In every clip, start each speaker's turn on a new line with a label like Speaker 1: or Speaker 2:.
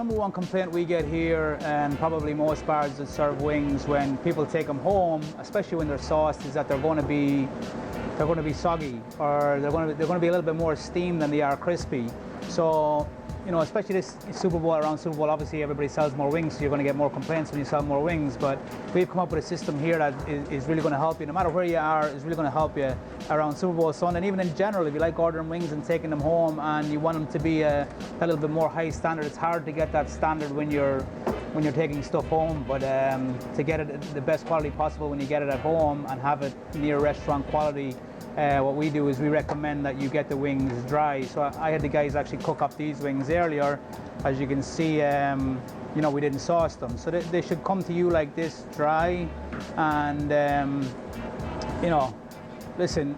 Speaker 1: number one complaint we get here, and probably most bars that serve wings when people take them home, especially when they're sauced, is that they're going to be soggy, or they're going to be a little bit more steamed than they are crispy. So, you know, especially this Super Bowl, around Super Bowl, obviously everybody sells more wings, so you're going to get more complaints when you sell more wings. But we've come up with a system here that is really going to help you, no matter where you are. It's really going to help you around Super Bowl Sunday, and even in general. If you like ordering wings and taking them home, and you want them to be a little bit more high standard, it's hard to get that standard when you're taking stuff home. But to get it the best quality possible when you get it at home and have it near restaurant quality, what we do is we recommend that you get the wings dry. So I had the guys actually cook up these wings earlier. As you can see, you know, we didn't sauce them. So they should come to you like this, dry. And, you know, listen,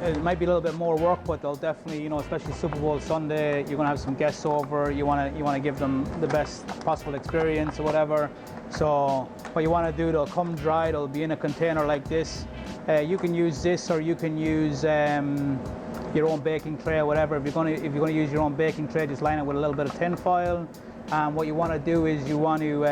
Speaker 1: it might be a little bit more work, but they'll definitely, you know, especially Super Bowl Sunday, you're going to have some guests over. You want to give them the best possible experience or whatever. So what you want to do, they'll come dry. They'll be in a container like this. You can use this, or you can use your own baking tray or whatever. If you're going to use your own baking tray, just line it with a little bit of tin foil. And what you want to do is you want to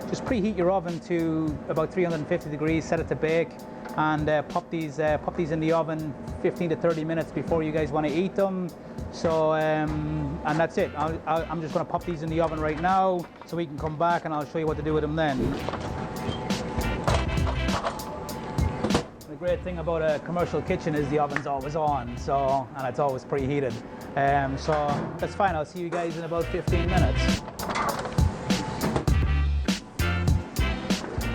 Speaker 1: just preheat your oven to about 350 degrees, set it to bake, and pop these in the oven 15 to 30 minutes before you guys want to eat them. So and that's it. I'm just going to pop these in the oven right now, so we can come back and I'll show you what to do with them then. The great thing about a commercial kitchen is the oven's always on, so, and it's always preheated. So that's fine. I'll see you guys in about 15 minutes.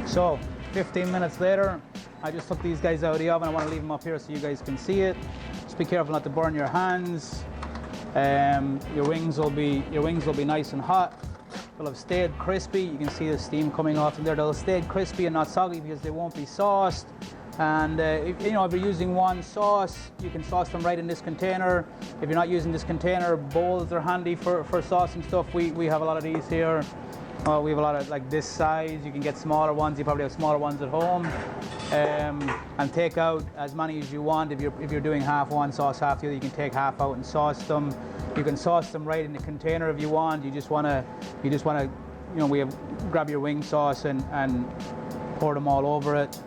Speaker 1: So 15 minutes later, I just took these guys out of the oven. I want to leave them up here so you guys can see it. Just be careful not to burn your hands. Your wings will be nice and hot. They'll have stayed crispy. You can see the steam coming off in there. They'll stay crispy and not soggy because they won't be sauced. And if you're using one sauce, you can sauce them right in this container. If you're not using this container, bowls are handy for saucing stuff. We have a lot of these here. We have a lot of like this size. You can get smaller ones. You probably have smaller ones at home. And take out as many as you want. If you're doing half one, sauce half the other, you can take half out and sauce them. You can sauce them right in the container if you want. You just wanna, grab your wing sauce and pour them all over it.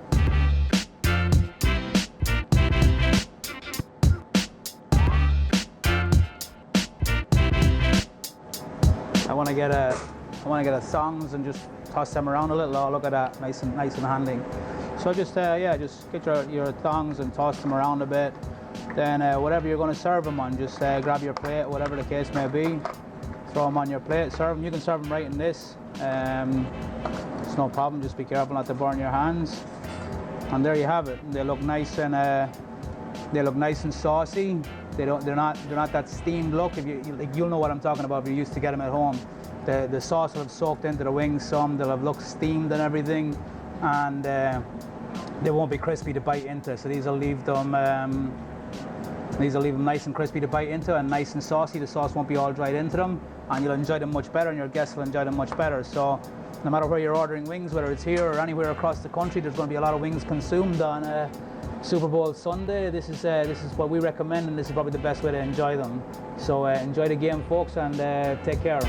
Speaker 1: I want to get a thongs and just toss them around a little. Oh, look at that, nice and handy. So just just get your thongs and toss them around a bit. Then whatever you're going to serve them on, just grab your plate, whatever the case may be. Throw them on your plate, serve them. You can serve them right in this. It's no problem. Just be careful not to burn your hands. And there you have it. They look nice and saucy. They're not that steamed look. If you'll know what I'm talking about if you're used to get them at home. The sauce will have soaked into the wings some. They'll have looked steamed and everything, and they won't be crispy to bite into. So these will leave them nice and crispy to bite into, and nice and saucy. The sauce won't be all dried into them, and you'll enjoy them much better, and your guests will enjoy them much better. So no matter where you're ordering wings, whether it's here or anywhere across the country, there's going to be a lot of wings consumed on Super Bowl Sunday. This is what we recommend, and this is probably the best way to enjoy them. So enjoy the game, folks, and take care.